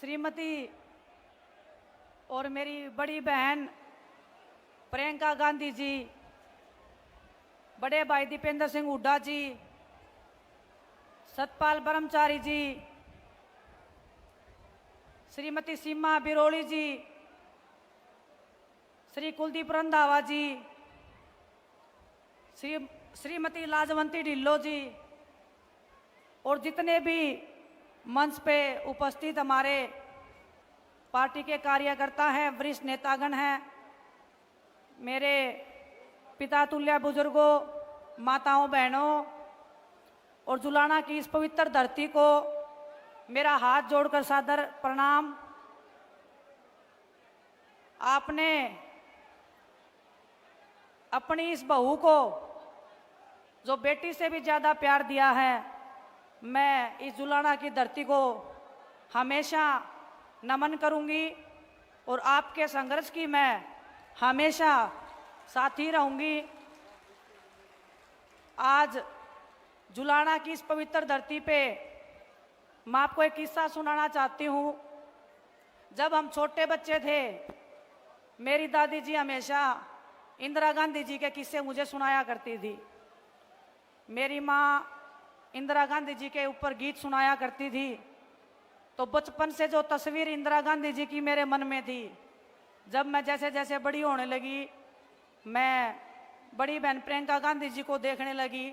श्रीमती और मेरी बड़ी बहन प्रियंका गांधी जी, बड़े भाई दीपेंद्र सिंह हुड्डा जी, सतपाल ब्रह्मचारी जी, श्रीमती सीमा बिरोली जी, श्री कुलदीप रंधावा जी, श्रीमती लाजवंती ढिल्लो जी और जितने भी मंच पे उपस्थित हमारे पार्टी के कार्यकर्ता हैं, वरिष्ठ नेतागण हैं, मेरे पिता तुल्य बुजुर्गों, माताओं, बहनों और जुलाना की इस पवित्र धरती को मेरा हाथ जोड़कर सादर प्रणाम। आपने अपनी इस बहू को जो बेटी से भी ज़्यादा प्यार दिया है, मैं इस जुलाना की धरती को हमेशा नमन करूंगी और आपके संघर्ष की मैं हमेशा साथी रहूंगी। आज जुलाना की इस पवित्र धरती पे मैं आपको एक किस्सा सुनाना चाहती हूँ। जब हम छोटे बच्चे थे, मेरी दादी जी हमेशा इंदिरा गांधी जी के किस्से मुझे सुनाया करती थी। मेरी माँ इंदिरा गांधी जी के ऊपर गीत सुनाया करती थी। तो बचपन से जो तस्वीर इंदिरा गांधी जी की मेरे मन में थी, जब मैं जैसे जैसे बड़ी होने लगी, मैं बड़ी बहन प्रियंका गांधी जी को देखने लगी,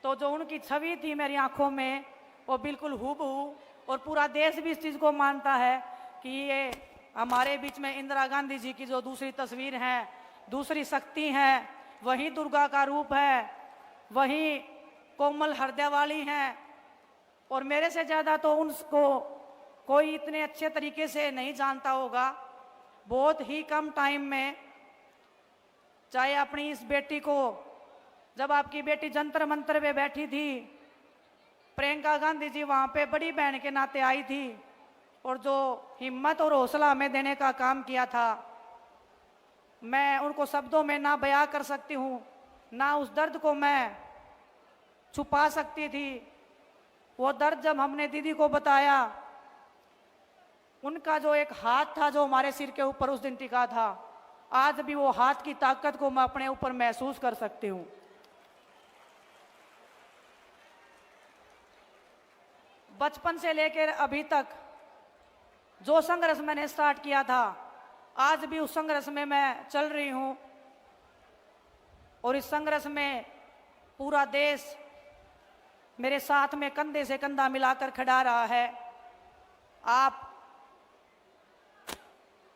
तो जो उनकी छवि थी मेरी आंखों में, वो बिल्कुल हूबहू, और पूरा देश भी इस चीज़ को मानता है कि ये हमारे बीच में इंदिरा गांधी जी की जो दूसरी तस्वीर है, दूसरी शक्ति है, वही दुर्गा का रूप है, वही कोमल हृदय वाली हैं। और मेरे से ज़्यादा तो उनको कोई इतने अच्छे तरीके से नहीं जानता होगा। बहुत ही कम टाइम में, चाहे अपनी इस बेटी को, जब आपकी बेटी जंतर मंतर पे बैठी थी, प्रियंका गांधी जी वहाँ पे बड़ी बहन के नाते आई थी और जो हिम्मत और हौसला हमें देने का काम किया था, मैं उनको शब्दों में ना बयां कर सकती हूँ, ना उस दर्द को मैं छुपा सकती थी। वो दर्द जब हमने दीदी को बताया, उनका जो एक हाथ था जो हमारे सिर के ऊपर उस दिन टिका था, आज भी वो हाथ की ताकत को मैं अपने ऊपर महसूस कर सकती हूँ। बचपन से लेकर अभी तक जो संघर्ष मैंने स्टार्ट किया था, आज भी उस संघर्ष में मैं चल रही हूँ और इस संघर्ष में पूरा देश मेरे साथ में कंधे से कंधा मिलाकर खड़ा रहा है। आप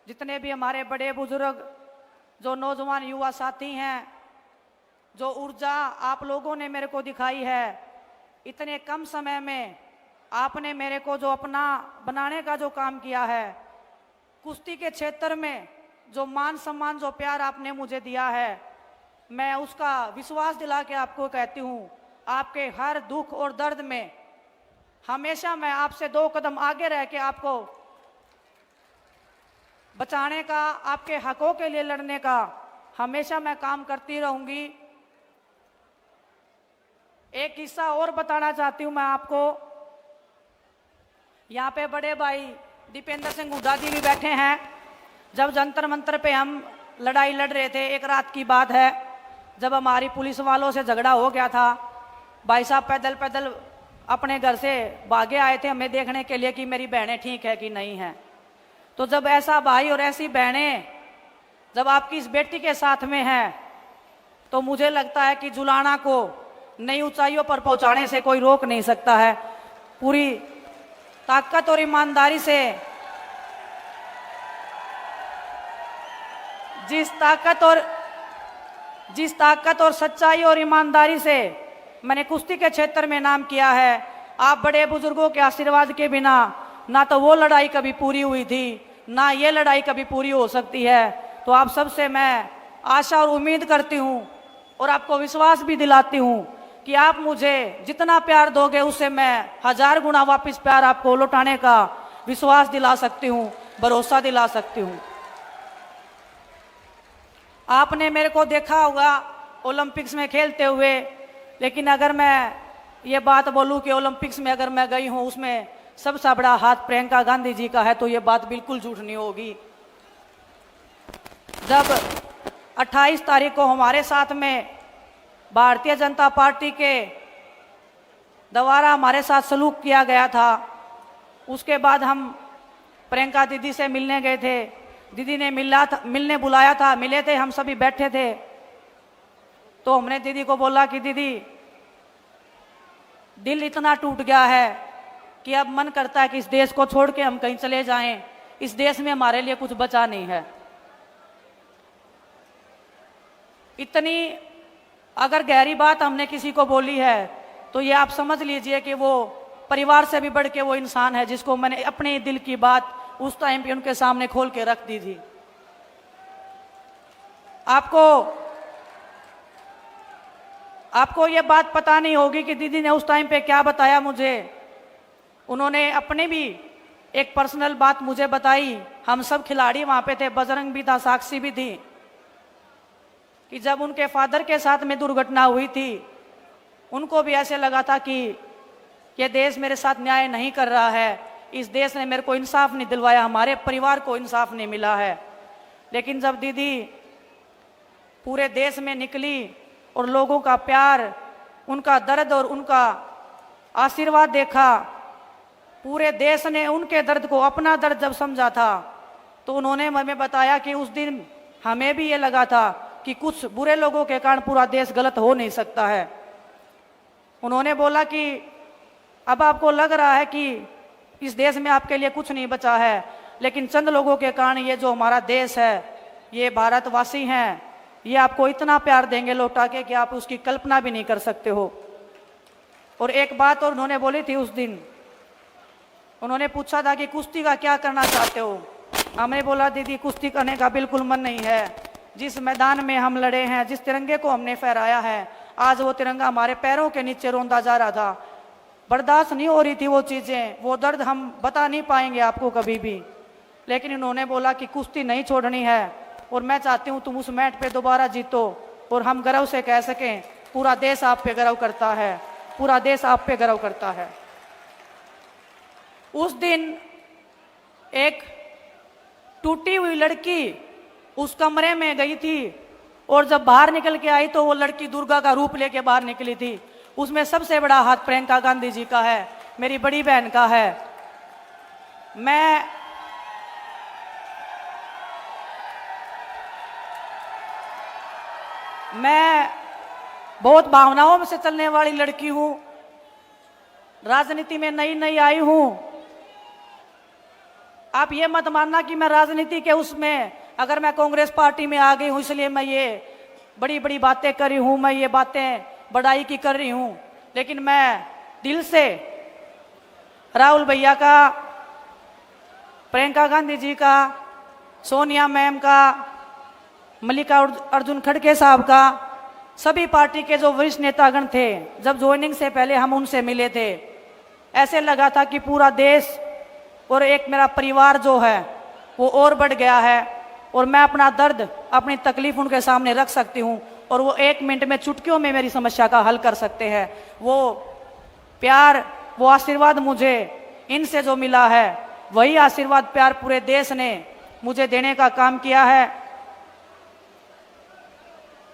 जितने भी हमारे बड़े बुजुर्ग, जो नौजवान युवा साथी हैं, जो ऊर्जा आप लोगों ने मेरे को दिखाई है, इतने कम समय में आपने मेरे को जो अपना बनाने का जो काम किया है, कुश्ती के क्षेत्र में जो मान सम्मान, जो प्यार आपने मुझे दिया है, मैं उसका विश्वास दिला के आपको कहती हूँ, आपके हर दुख और दर्द में हमेशा मैं आपसे 2 कदम आगे रह के आपको बचाने का, आपके हकों के लिए लड़ने का हमेशा मैं काम करती रहूंगी। एक किस्सा और बताना चाहती हूँ मैं आपको। यहाँ पे बड़े भाई दीपेंद्र सिंह हुड्डा जी भी बैठे हैं। जब जंतर मंतर पे हम लड़ाई लड़ रहे थे, एक रात की बात है, जब हमारी पुलिस वालों से झगड़ा हो गया था, भाई साहब पैदल पैदल अपने घर से भागे आए थे हमें देखने के लिए कि मेरी बहनें ठीक है कि नहीं है। तो जब ऐसा भाई और ऐसी बहनें जब आपकी इस बेटी के साथ में हैं, तो मुझे लगता है कि जुलाना को नई ऊंचाइयों पर पहुंचाने से कोई रोक नहीं सकता है। पूरी ताकत और ईमानदारी से, जिस ताकत और सच्चाई और ईमानदारी से मैंने कुश्ती के क्षेत्र में नाम किया है, आप बड़े बुजुर्गों के आशीर्वाद के बिना ना तो वो लड़ाई कभी पूरी हुई थी, ना ये लड़ाई कभी पूरी हो सकती है। तो आप सबसे मैं आशा और उम्मीद करती हूँ और आपको विश्वास भी दिलाती हूँ कि आप मुझे जितना प्यार दोगे, उससे मैं 1000 गुना वापस प्यार आपको लौटाने का विश्वास दिला सकती हूँ, भरोसा दिला सकती हूँ। आपने मेरे को देखा होगा ओलंपिक्स में खेलते हुए, लेकिन अगर मैं ये बात बोलूं कि ओलंपिक्स में अगर मैं गई हूं, उसमें सबसे बड़ा हाथ प्रियंका गांधी जी का है, तो ये बात बिल्कुल झूठ नहीं होगी। जब 28 तारीख को हमारे साथ में भारतीय जनता पार्टी के द्वारा हमारे साथ सलूक किया गया था, उसके बाद हम प्रियंका दीदी से मिलने गए थे। दीदी ने मिलने बुलाया था, मिले थे, हम सभी बैठे थे। तो हमने दीदी को बोला कि दीदी, दिल इतना टूट गया है कि अब मन करता है कि इस देश को छोड़ के हम कहीं चले जाएं। इस देश में हमारे लिए कुछ बचा नहीं है। इतनी अगर गहरी बात हमने किसी को बोली है तो ये आप समझ लीजिए कि वो परिवार से भी बढ़ के वो इंसान है जिसको मैंने अपने दिल की बात उस टाइम पे उनके सामने खोल के रख दी थी। आपको ये बात पता नहीं होगी कि दीदी ने उस टाइम पे क्या बताया मुझे। उन्होंने अपने भी एक पर्सनल बात मुझे बताई। हम सब खिलाड़ी वहां पे थे, बजरंग भी था, साक्षी भी थी, कि जब उनके फादर के साथ में दुर्घटना हुई थी, उनको भी ऐसे लगा था कि ये देश मेरे साथ न्याय नहीं कर रहा है, इस देश ने मेरे को इंसाफ नहीं दिलवाया, हमारे परिवार को इंसाफ नहीं मिला है। लेकिन जब दीदी पूरे देश में निकली और लोगों का प्यार, उनका दर्द और उनका आशीर्वाद देखा, पूरे देश ने उनके दर्द को अपना दर्द जब समझा था, तो उन्होंने हमें बताया कि उस दिन हमें भी ये लगा था कि कुछ बुरे लोगों के कारण पूरा देश गलत हो नहीं सकता है। उन्होंने बोला कि अब आपको लग रहा है कि इस देश में आपके लिए कुछ नहीं बचा है, लेकिन चंद लोगों के कारण ये जो हमारा देश है, ये भारतवासी हैं, ये आपको इतना प्यार देंगे लौटा के कि आप उसकी कल्पना भी नहीं कर सकते हो। और एक बात और उन्होंने बोली थी उस दिन, उन्होंने पूछा था कि कुश्ती का क्या करना चाहते हो। हमने बोला दीदी कुश्ती करने का बिल्कुल मन नहीं है। जिस मैदान में हम लड़े हैं, जिस तिरंगे को हमने फहराया है, आज वो तिरंगा हमारे पैरों के नीचे रोंदा जा रहा था। बर्दाश्त नहीं हो रही थी वो चीज़ें, वो दर्द हम बता नहीं पाएंगे आपको कभी भी। लेकिन उन्होंने बोला कि कुश्ती नहीं छोड़नी है और मैं चाहती हूँ तुम उस मैट पे दोबारा जीतो और हम गर्व से कह सकें पूरा देश आप पे गर्व करता है, पूरा देश आप पे गर्व करता है। उस दिन एक टूटी हुई लड़की उस कमरे में गई थी और जब बाहर निकल के आई तो वो लड़की दुर्गा का रूप लेके बाहर निकली थी। उसमें सबसे बड़ा हाथ प्रियंका गांधी जी का है, मेरी बड़ी बहन का है। मैं बहुत भावनाओं से चलने वाली लड़की हूं, राजनीति में नई नई आई हूं। आप ये मत मानना कि मैं राजनीति के उसमें, अगर मैं कांग्रेस पार्टी में आ गई हूं इसलिए मैं ये बड़ी बड़ी बातें कर रही हूं, मैं ये बातें बड़ाई की कर रही हूं। लेकिन मैं दिल से राहुल भैया का, प्रियंका गांधी जी का, सोनिया मैम का, मल्लिकार्जुन खड़गे साहब का, सभी पार्टी के जो वरिष्ठ नेतागण थे, जब ज्वाइनिंग से पहले हम उनसे मिले थे, ऐसे लगा था कि पूरा देश और एक मेरा परिवार जो है वो और बढ़ गया है और मैं अपना दर्द, अपनी तकलीफ उनके सामने रख सकती हूँ और वो 1 मिनट में, चुटकियों में मेरी समस्या का हल कर सकते हैं। वो प्यार, वो आशीर्वाद मुझे इनसे जो मिला है, वही आशीर्वाद प्यार पूरे देश ने मुझे देने का काम किया है।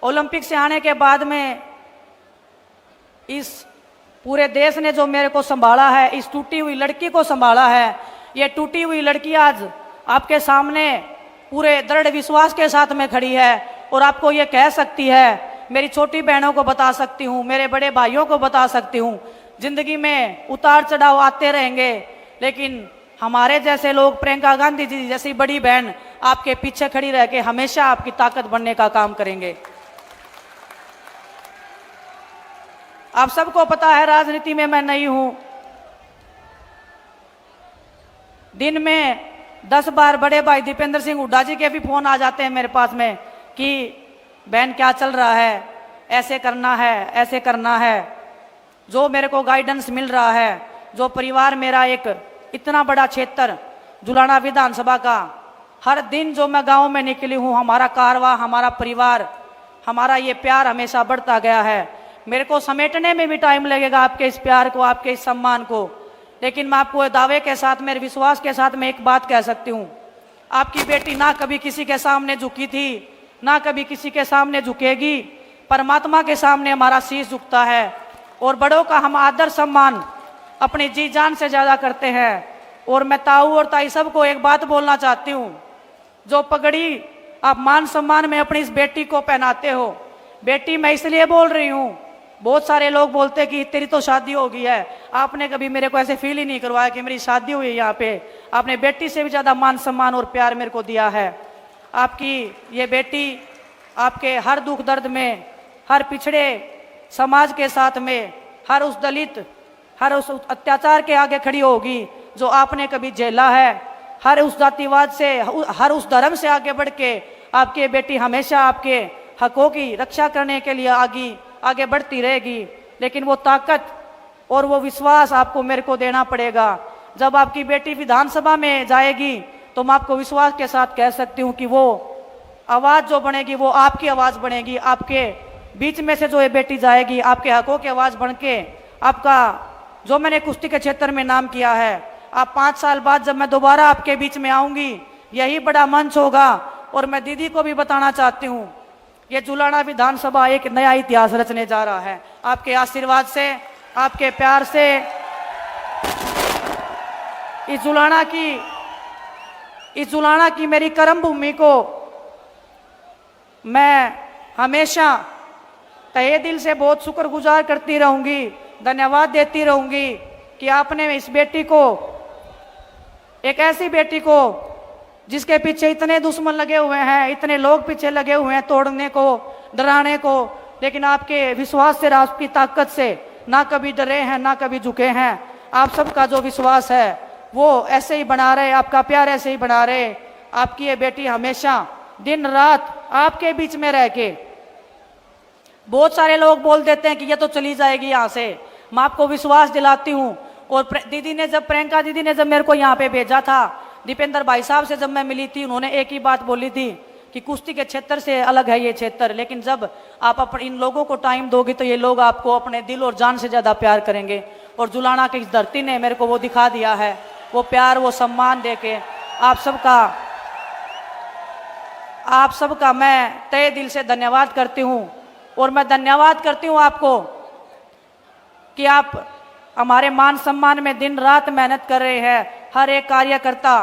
ओलंपिक से आने के बाद में इस पूरे देश ने जो मेरे को संभाला है, इस टूटी हुई लड़की को संभाला है। ये टूटी हुई लड़की आज आपके सामने पूरे दृढ़ विश्वास के साथ में खड़ी है और आपको ये कह सकती है, मेरी छोटी बहनों को बता सकती हूँ, मेरे बड़े भाइयों को बता सकती हूँ, जिंदगी में उतार चढ़ाव आते रहेंगे, लेकिन हमारे जैसे लोग, प्रियंका गांधी जी जैसी बड़ी बहन आपके पीछे खड़ी रह के हमेशा आपकी ताकत बनने का काम करेंगे। आप सबको पता है राजनीति में मैं नई हूं। दिन में 10 बार बड़े भाई दीपेंद्र सिंह हुड्डा जी के भी फोन आ जाते हैं मेरे पास में कि बहन क्या चल रहा है, ऐसे करना है, ऐसे करना है। जो मेरे को गाइडेंस मिल रहा है, जो परिवार मेरा एक इतना बड़ा क्षेत्र जुलाना विधानसभा का, हर दिन जो मैं गांव में निकली हूं, हमारा कारवा, हमारा परिवार, हमारा ये प्यार हमेशा बढ़ता गया है। मेरे को समेटने में भी टाइम लगेगा आपके इस प्यार को, आपके इस सम्मान को, लेकिन मैं आपको दावे के साथ, मेरे विश्वास के साथ मैं एक बात कह सकती हूँ, आपकी बेटी ना कभी किसी के सामने झुकी थी, ना कभी किसी के सामने झुकेगी। परमात्मा के सामने हमारा शीश झुकता है और बड़ों का हम आदर सम्मान अपनी जी जान से ज़्यादा करते हैं। और मैं ताऊ और ताई सबको एक बात बोलना चाहती हूँ, जो पगड़ी आप मान सम्मान में अपनी इस बेटी को पहनाते हो, बेटी मैं इसलिए बोल रही हूँ, बहुत सारे लोग बोलते हैं कि तेरी तो शादी हो गई है, आपने कभी मेरे को ऐसे फील ही नहीं करवाया कि मेरी शादी हुई है यहाँ पे। आपने बेटी से भी ज़्यादा मान सम्मान और प्यार मेरे को दिया है। आपकी ये बेटी आपके हर दुख दर्द में, हर पिछड़े समाज के साथ में, हर उस दलित, हर उस अत्याचार के आगे खड़ी होगी जो आपने कभी झेला है। हर उस जातिवाद से, हर उस धर्म से आगे बढ़ के आपकी बेटी हमेशा आपके हकों की रक्षा करने के लिए आगे बढ़ती रहेगी। लेकिन वो ताकत और वो विश्वास आपको मेरे को देना पड़ेगा। जब आपकी बेटी विधानसभा में जाएगी तो मैं आपको विश्वास के साथ कह सकती हूँ कि वो आवाज़ जो बनेगी वो आपकी आवाज़ बनेगी। आपके बीच में से जो ये बेटी जाएगी, आपके हकों की आवाज़ बन के, आपका जो मैंने कुश्ती के क्षेत्र में नाम किया है, आप 5 साल बाद जब मैं दोबारा आपके बीच में आऊँगी, यही बड़ा मंच होगा। और मैं दीदी को भी बताना चाहती हूँ, ये जुलाना विधानसभा एक नया इतिहास रचने जा रहा है। आपके आशीर्वाद से, आपके प्यार से इस जुलाना की मेरी कर्म भूमि को मैं हमेशा तहे दिल से बहुत शुक्रगुजार करती रहूंगी, धन्यवाद देती रहूंगी कि आपने इस बेटी को, एक ऐसी बेटी को जिसके पीछे इतने दुश्मन लगे हुए हैं, इतने लोग पीछे लगे हुए हैं तोड़ने को, डराने को, लेकिन आपके विश्वास से, आपकी ताकत से ना कभी डरे हैं, ना कभी झुके हैं। आप सबका जो विश्वास है वो ऐसे ही बना रहे, आपका प्यार ऐसे ही बना रहे। आपकी ये बेटी हमेशा दिन रात आपके बीच में रह के, बहुत सारे लोग बोल देते हैं कि ये तो चली जाएगी यहाँ से, मैं आपको विश्वास दिलाती हूँ। और दीदी ने जब, प्रियंका दीदी ने जब मेरे को यहाँ पे भेजा था, दीपेंद्र भाई साहब से जब मैं मिली थी, उन्होंने एक ही बात बोली थी कि कुश्ती के क्षेत्र से अलग है ये क्षेत्र, लेकिन जब आप अपने इन लोगों को टाइम दोगे तो ये लोग आपको अपने दिल और जान से ज़्यादा प्यार करेंगे। और जुलाना की इस धरती ने मेरे को वो दिखा दिया है, वो प्यार, वो सम्मान दे के। आप सबका मैं तहे दिल से धन्यवाद करती हूँ। और मैं धन्यवाद करती हूँ आपको कि आप हमारे मान सम्मान में दिन रात मेहनत कर रहे हैं। हर एक कार्यकर्ता,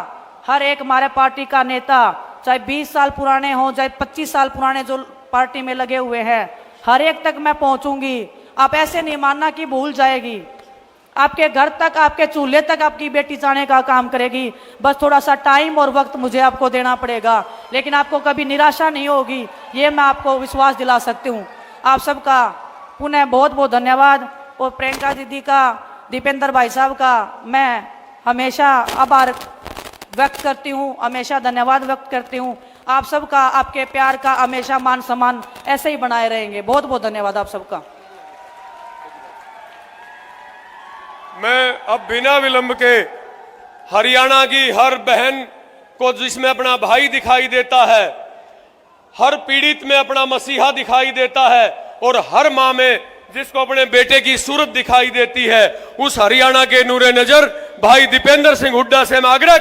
हर एक हमारे पार्टी का नेता, चाहे 20 साल पुराने हों, चाहे 25 साल पुराने जो पार्टी में लगे हुए हैं, हर एक तक मैं पहुंचूंगी। आप ऐसे नहीं मानना कि भूल जाएगी, आपके घर तक, आपके चूल्हे तक आपकी बेटी जाने का काम करेगी। बस थोड़ा सा टाइम और वक्त मुझे आपको देना पड़ेगा, लेकिन आपको कभी निराशा नहीं होगी, ये मैं आपको विश्वास दिला सकती हूँ। आप सबका पुनः बहुत बहुत धन्यवाद। और प्रियंका दीदी का, दीपेंद्र भाई साहब का मैं हमेशा आभार व्यक्त करती हूँ, हमेशा धन्यवाद व्यक्त करती हूँ। आप सबका, आपके प्यार का हमेशा मान सम्मान ऐसे ही बनाए रहेंगे। बहुत बहुत धन्यवाद आप सबका। मैं अब बिना विलंब के हरियाणा की हर बहन को, जिसमें अपना भाई दिखाई देता है, हर पीड़ित में अपना मसीहा दिखाई देता है, और हर माँ में जिसको अपने बेटे की सूरत दिखाई देती है, उस हरियाणा के नूरे नजर भाई दीपेंद्र सिंह हुड्डा से मैं आग्रह